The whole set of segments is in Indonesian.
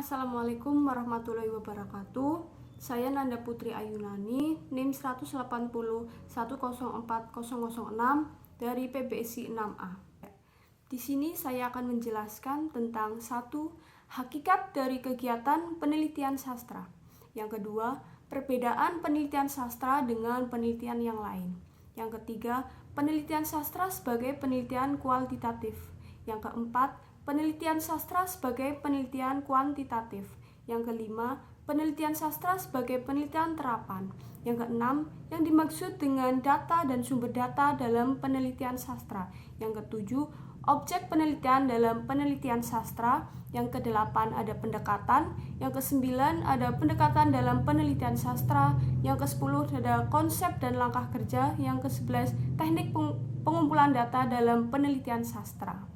Assalamualaikum warahmatullahi wabarakatuh. Saya Nanda Putri Ayunani, NIM 180104006 dari PBSI 6A. Di sini saya akan menjelaskan tentang satu, hakikat dari kegiatan penelitian sastra. Yang kedua, perbedaan penelitian sastra dengan penelitian yang lain. Yang ketiga, penelitian sastra sebagai penelitian kualitatif. Yang keempat, penelitian sastra sebagai penelitian kuantitatif. Yang kelima, penelitian sastra sebagai penelitian terapan. Yang keenam, yang dimaksud dengan data dan sumber data dalam penelitian sastra. Yang ketujuh, objek penelitian dalam penelitian sastra. Yang kedelapan, ada pendekatan. Yang kesembilan, ada pendekatan dalam penelitian sastra. Yang kesepuluh, ada konsep dan langkah kerja. Yang kesebelas, teknik pengumpulan data dalam penelitian sastra.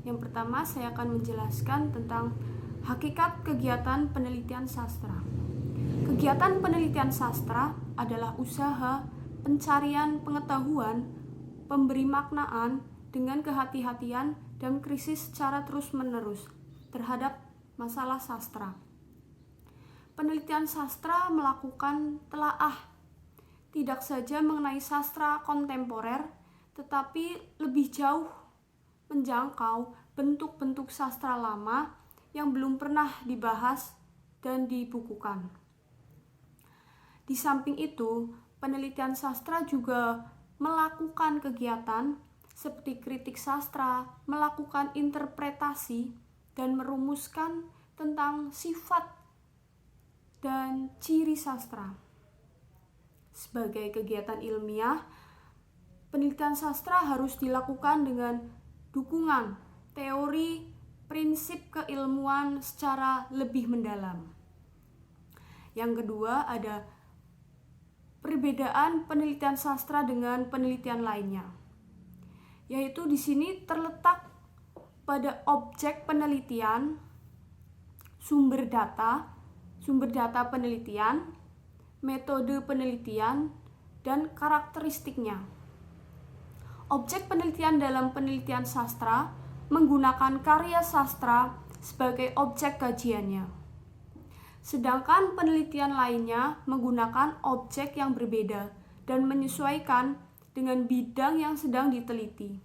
Yang pertama, saya akan menjelaskan tentang hakikat kegiatan penelitian sastra. Kegiatan penelitian sastra adalah usaha pencarian pengetahuan, pemberi maknaan dengan kehati-hatian dan krisis secara terus-menerus terhadap masalah sastra. Penelitian sastra melakukan telaah tidak saja mengenai sastra kontemporer, tetapi lebih jauh menjangkau bentuk-bentuk sastra lama yang belum pernah dibahas dan dibukukan. Di samping itu, penelitian sastra juga melakukan kegiatan seperti kritik sastra, melakukan interpretasi, dan merumuskan tentang sifat dan ciri sastra. Sebagai kegiatan ilmiah, penelitian sastra harus dilakukan dengan dukungan teori prinsip keilmuan secara lebih mendalam. Yang kedua, ada perbedaan penelitian sastra dengan penelitian lainnya, yaitu di sini terletak pada objek penelitian, sumber data penelitian, metode penelitian, dan karakteristiknya. Objek penelitian dalam penelitian sastra menggunakan karya sastra sebagai objek kajiannya. Sedangkan penelitian lainnya menggunakan objek yang berbeda dan menyesuaikan dengan bidang yang sedang diteliti.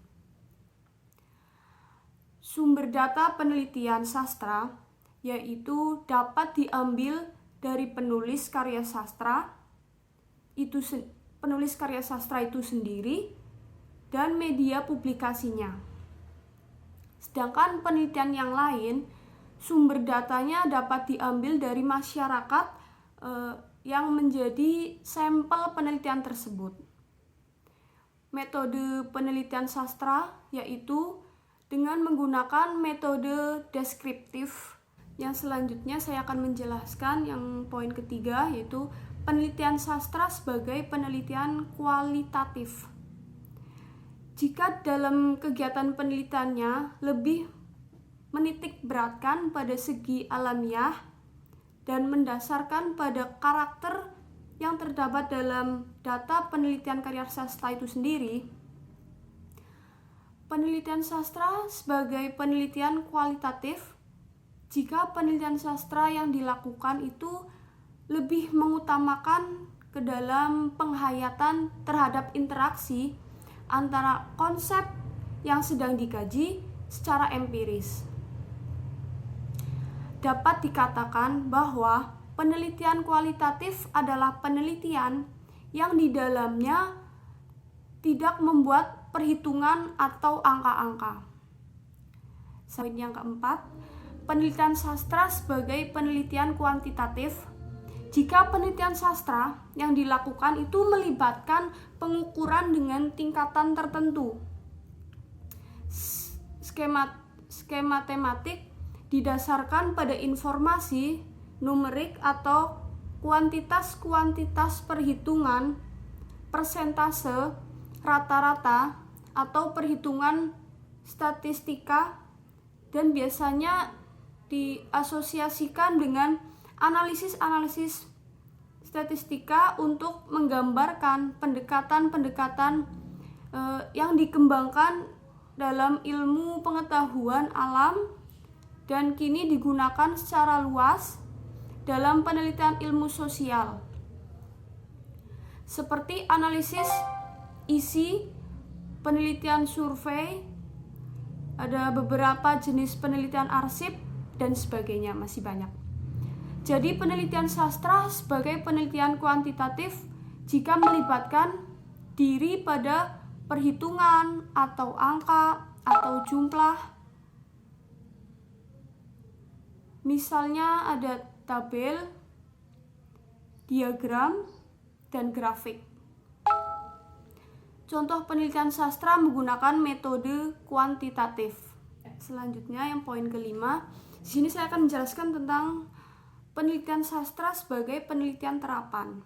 Sumber data penelitian sastra yaitu dapat diambil dari penulis karya sastra itu sendiri dan media publikasinya. Sedangkan penelitian yang lain, sumber datanya dapat diambil dari masyarakat yang menjadi sampel penelitian tersebut. Metode penelitian sastra yaitu dengan menggunakan metode deskriptif. Yang selanjutnya saya akan menjelaskan yang poin ketiga, yaitu penelitian sastra sebagai penelitian kualitatif. Jika dalam kegiatan penelitiannya lebih menitik beratkan pada segi alamiah dan mendasarkan pada karakter yang terdapat dalam data penelitian karya sastra itu sendiri, penelitian sastra sebagai penelitian kualitatif jika penelitian sastra yang dilakukan itu lebih mengutamakan ke dalam penghayatan terhadap interaksi antara konsep yang sedang dikaji secara empiris. Dapat dikatakan bahwa penelitian kualitatif adalah penelitian yang di dalamnya tidak membuat perhitungan atau angka-angka. Yang keempat, penelitian sastra sebagai penelitian kuantitatif. Jika penelitian sastra yang dilakukan itu melibatkan pengukuran dengan tingkatan tertentu, skema tematik didasarkan pada informasi numerik atau kuantitas perhitungan, persentase, rata-rata, atau perhitungan statistika, dan biasanya diasosiasikan dengan analisis statistika untuk menggambarkan pendekatan-pendekatan yang dikembangkan dalam ilmu pengetahuan alam dan kini digunakan secara luas dalam penelitian ilmu sosial, seperti analisis isi, penelitian survei, ada beberapa jenis penelitian arsip, dan sebagainya, masih banyak. Jadi penelitian sastra sebagai penelitian kuantitatif jika melibatkan diri pada perhitungan atau angka atau jumlah. Misalnya ada tabel, diagram, dan grafik. Contoh penelitian sastra menggunakan metode kuantitatif. Selanjutnya yang poin kelima, di sini saya akan menjelaskan tentang penelitian sastra sebagai penelitian terapan,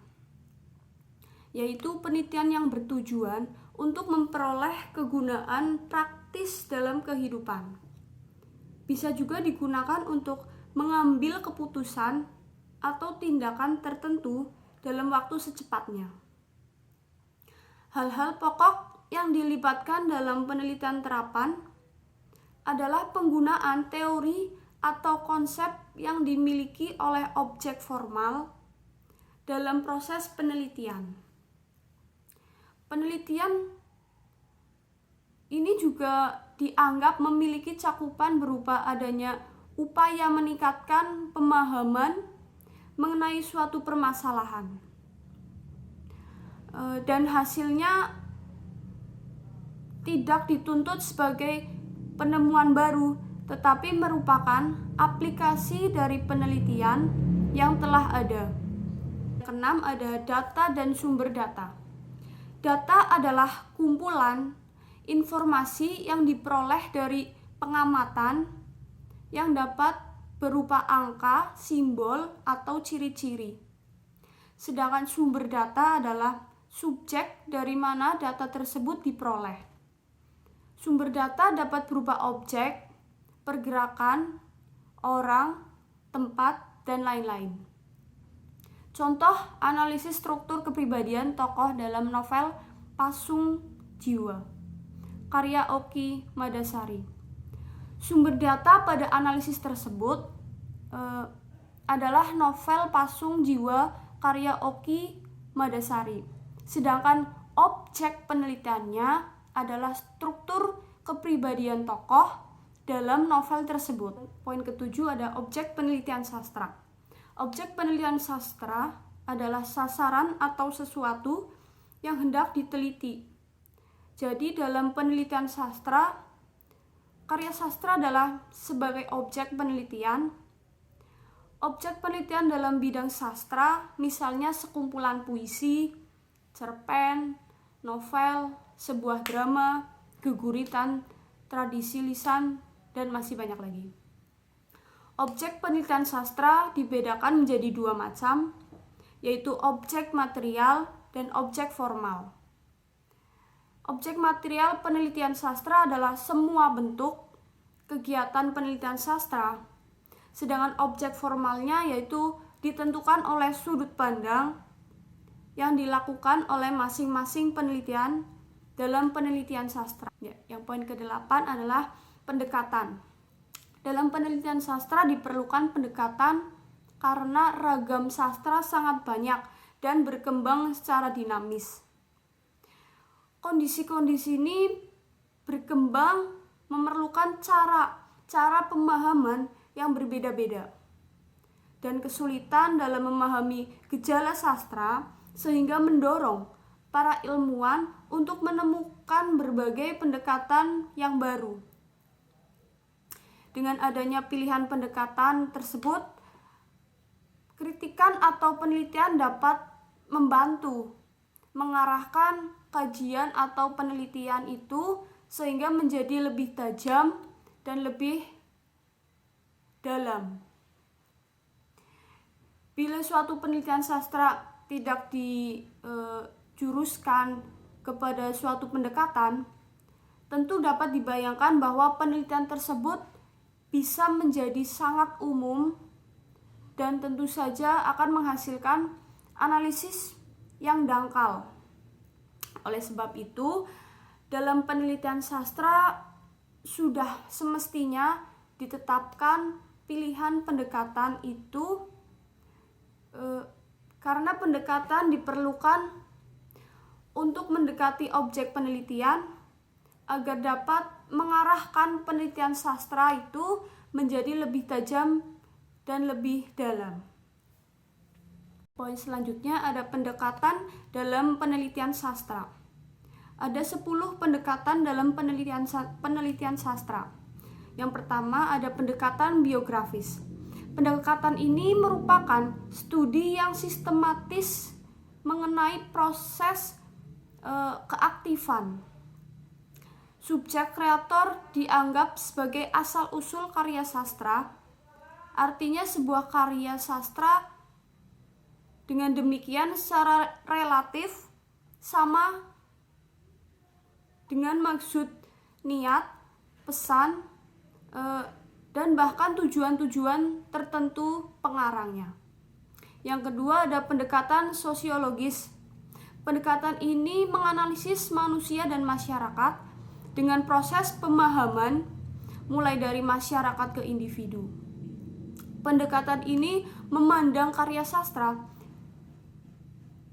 yaitu penelitian yang bertujuan untuk memperoleh kegunaan praktis dalam kehidupan. Bisa juga digunakan untuk mengambil keputusan atau tindakan tertentu dalam waktu secepatnya. Hal-hal pokok yang dilibatkan dalam penelitian terapan adalah penggunaan teori atau konsep yang dimiliki oleh objek formal dalam proses penelitian. Penelitian ini juga dianggap memiliki cakupan berupa adanya upaya meningkatkan pemahaman mengenai suatu permasalahan, dan hasilnya tidak dituntut sebagai penemuan baru, tetapi merupakan aplikasi dari penelitian yang telah ada. Keenam, ada data dan sumber data. Data adalah kumpulan informasi yang diperoleh dari pengamatan yang dapat berupa angka, simbol, atau ciri-ciri. Sedangkan sumber data adalah subjek dari mana data tersebut diperoleh. Sumber data dapat berupa objek, pergerakan, orang, tempat, dan lain-lain. Contoh analisis struktur kepribadian tokoh dalam novel Pasung Jiwa, karya Oki Madasari. Sumber data pada analisis tersebut adalah novel Pasung Jiwa, karya Oki Madasari. Sedangkan objek penelitiannya adalah struktur kepribadian tokoh dalam novel tersebut. Poin ketujuh ada objek penelitian sastra. Objek penelitian sastra adalah sasaran atau sesuatu yang hendak diteliti. Jadi dalam penelitian sastra, karya sastra adalah sebagai objek penelitian. Objek penelitian dalam bidang sastra misalnya sekumpulan puisi, cerpen, novel, sebuah drama, geguritan, tradisi lisan, dan masih banyak lagi. Objek penelitian sastra dibedakan menjadi dua macam, yaitu objek material dan objek formal. Objek material penelitian sastra adalah semua bentuk kegiatan penelitian sastra, sedangkan objek formalnya yaitu ditentukan oleh sudut pandang yang dilakukan oleh masing-masing penelitian dalam penelitian sastra. Yang poin ke-8 adalah pendekatan. Dalam penelitian sastra diperlukan pendekatan karena ragam sastra sangat banyak dan berkembang secara dinamis. Kondisi-kondisi ini berkembang memerlukan cara pemahaman yang berbeda-beda dan kesulitan dalam memahami gejala sastra sehingga mendorong para ilmuwan untuk menemukan berbagai pendekatan yang baru. Dengan adanya pilihan pendekatan tersebut, kritikan atau penelitian dapat membantu mengarahkan kajian atau penelitian itu sehingga menjadi lebih tajam dan lebih dalam. Bila suatu penelitian sastra tidak dijuruskan kepada suatu pendekatan, tentu dapat dibayangkan bahwa penelitian tersebut bisa menjadi sangat umum dan tentu saja akan menghasilkan analisis yang dangkal. Oleh sebab itu, dalam penelitian sastra sudah semestinya ditetapkan pilihan pendekatan itu karena pendekatan diperlukan untuk mendekati objek penelitian agar dapat mengarahkan penelitian sastra itu menjadi lebih tajam dan lebih dalam. Poin selanjutnya ada pendekatan dalam penelitian sastra. Ada 10 pendekatan dalam penelitian sastra. Yang pertama ada pendekatan biografis. Pendekatan ini merupakan studi yang sistematis mengenai proses keaktifan. Subjek kreator dianggap sebagai asal-usul karya sastra. Artinya sebuah karya sastra dengan demikian secara relatif sama dengan maksud, niat, pesan, dan bahkan tujuan-tujuan tertentu pengarangnya. Yang kedua ada pendekatan sosiologis. Pendekatan ini menganalisis manusia dan masyarakat dengan proses pemahaman mulai dari masyarakat ke individu. Pendekatan ini memandang karya sastra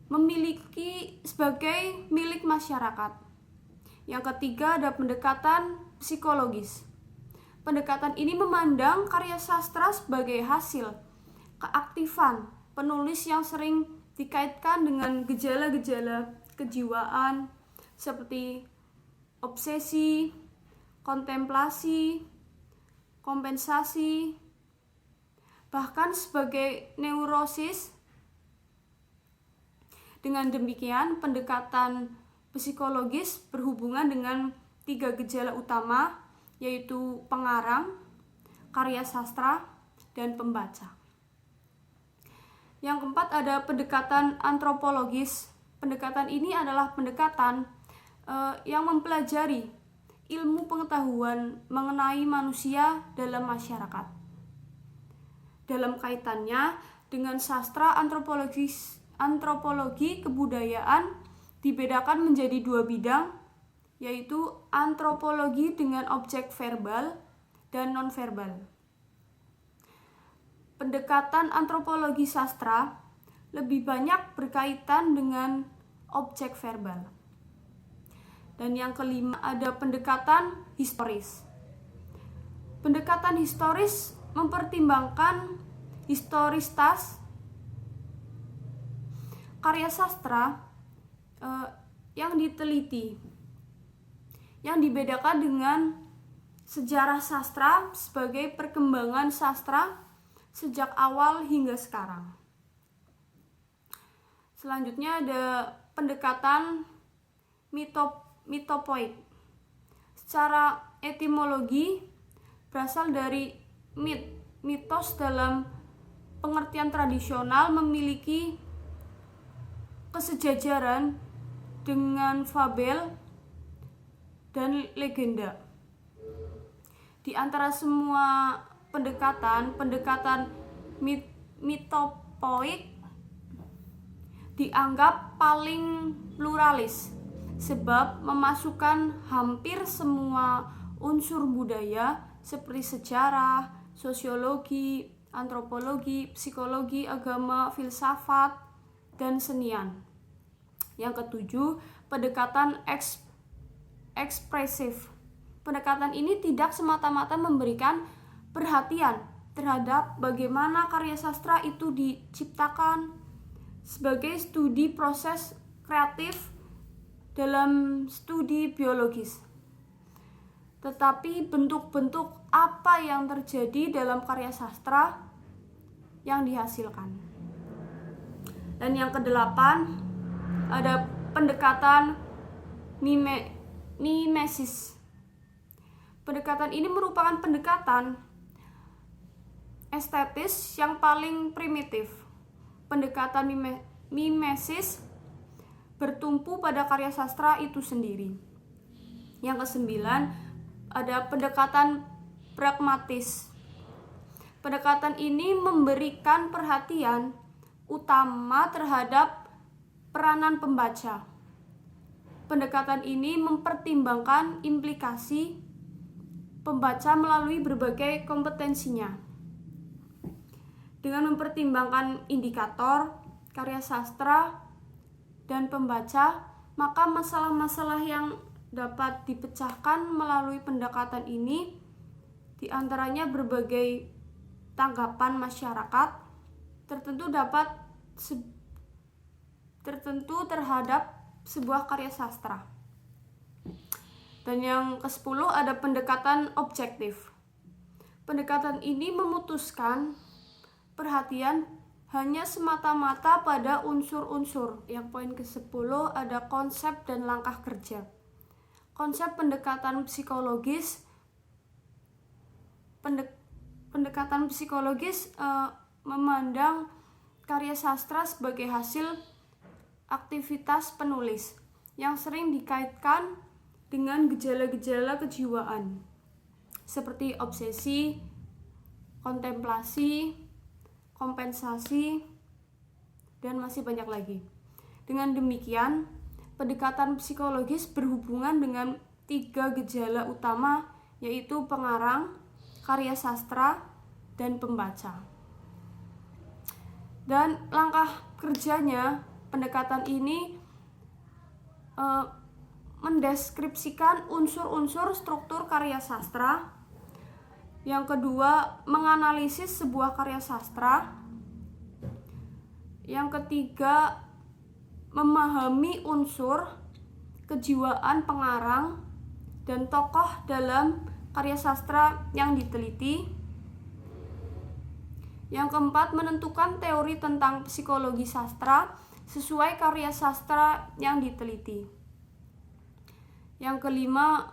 memiliki sebagai milik masyarakat. Yang ketiga ada pendekatan psikologis. Pendekatan ini memandang karya sastra sebagai hasil keaktifan penulis yang sering dikaitkan dengan gejala-gejala kejiwaan seperti obsesi, kontemplasi, kompensasi, bahkan sebagai neurosis. Dengan demikian, pendekatan psikologis berhubungan dengan 3 gejala utama, yaitu pengarang, karya sastra, dan pembaca. Yang keempat ada pendekatan antropologis. Pendekatan ini adalah pendekatan yang mempelajari ilmu pengetahuan mengenai manusia dalam masyarakat. Dalam kaitannya dengan sastra antropologi kebudayaan dibedakan menjadi 2 bidang, yaitu antropologi dengan objek verbal dan nonverbal. Pendekatan antropologi sastra lebih banyak berkaitan dengan objek verbal. Dan yang kelima ada pendekatan historis. Pendekatan historis mempertimbangkan historisitas karya sastra yang diteliti, yang dibedakan dengan sejarah sastra sebagai perkembangan sastra sejak awal hingga sekarang. Selanjutnya ada pendekatan mitopoik. Secara etimologi berasal dari mitos dalam pengertian tradisional memiliki kesejajaran dengan fabel dan legenda. Di antara semua pendekatan mitopoik dianggap paling pluralis sebab memasukkan hampir semua unsur budaya seperti sejarah, sosiologi, antropologi, psikologi, agama, filsafat, dan senian. Yang ketujuh, pendekatan ekspresif. Pendekatan ini tidak semata-mata memberikan perhatian terhadap bagaimana karya sastra itu diciptakan sebagai studi proses kreatif dalam studi biologis, tetapi bentuk-bentuk apa yang terjadi dalam karya sastra yang dihasilkan. Dan yang kedelapan ada pendekatan mimesis. Pendekatan ini merupakan pendekatan estetis yang paling primitif. Pendekatan mimesis bertumpu pada karya sastra itu sendiri. Yang kesembilan ada pendekatan pragmatis. Pendekatan ini memberikan perhatian utama terhadap peranan pembaca. Pendekatan ini mempertimbangkan implikasi pembaca melalui berbagai kompetensinya. Dengan mempertimbangkan indikator, karya sastra, dan pembaca, maka masalah-masalah yang dapat dipecahkan melalui pendekatan ini diantaranya berbagai tanggapan masyarakat tertentu terhadap sebuah karya sastra. Dan yang ke-10 ada pendekatan objektif. Pendekatan ini memutuskan perhatian hanya semata-mata pada unsur-unsur. Yang poin ke-10 ada konsep dan langkah kerja. Konsep pendekatan psikologis memandang karya sastra sebagai hasil aktivitas penulis yang sering dikaitkan dengan gejala-gejala kejiwaan seperti obsesi, kontemplasi, kompensasi, dan masih banyak lagi. Dengan demikian, pendekatan psikologis berhubungan dengan 3 gejala utama, yaitu pengarang, karya sastra, dan pembaca. Dan langkah kerjanya, pendekatan ini mendeskripsikan unsur-unsur struktur karya sastra. Yang kedua, menganalisis sebuah karya sastra. Yang ketiga, memahami unsur, kejiwaan pengarang, dan tokoh dalam karya sastra yang diteliti. Yang keempat, menentukan teori tentang psikologi sastra sesuai karya sastra yang diteliti. Yang kelima,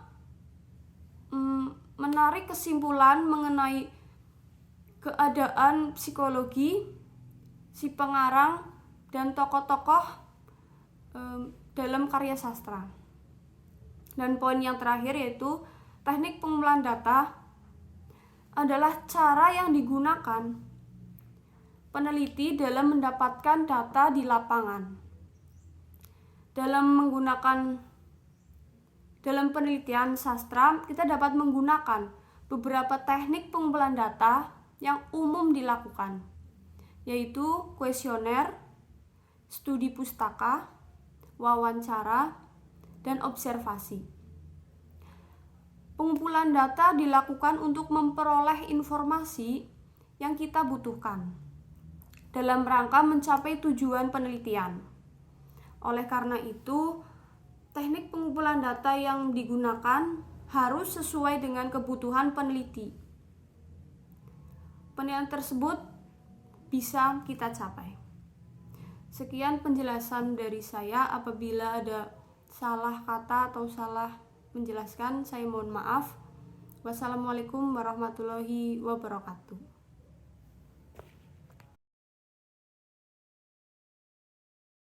menarik kesimpulan mengenai keadaan psikologi si pengarang dan tokoh-tokoh dalam karya sastra. Dan poin yang terakhir yaitu teknik pengumpulan data adalah cara yang digunakan peneliti dalam mendapatkan data di lapangan. Dalam penelitian sastra, kita dapat menggunakan beberapa teknik pengumpulan data yang umum dilakukan, yaitu kuesioner, studi pustaka, wawancara, dan observasi. Pengumpulan data dilakukan untuk memperoleh informasi yang kita butuhkan dalam rangka mencapai tujuan penelitian. Oleh karena itu, teknik pengumpulan data yang digunakan harus sesuai dengan kebutuhan peneliti. Penilaian tersebut bisa kita capai. Sekian penjelasan dari saya. Apabila ada salah kata atau salah menjelaskan, saya mohon maaf. Wassalamualaikum warahmatullahi wabarakatuh.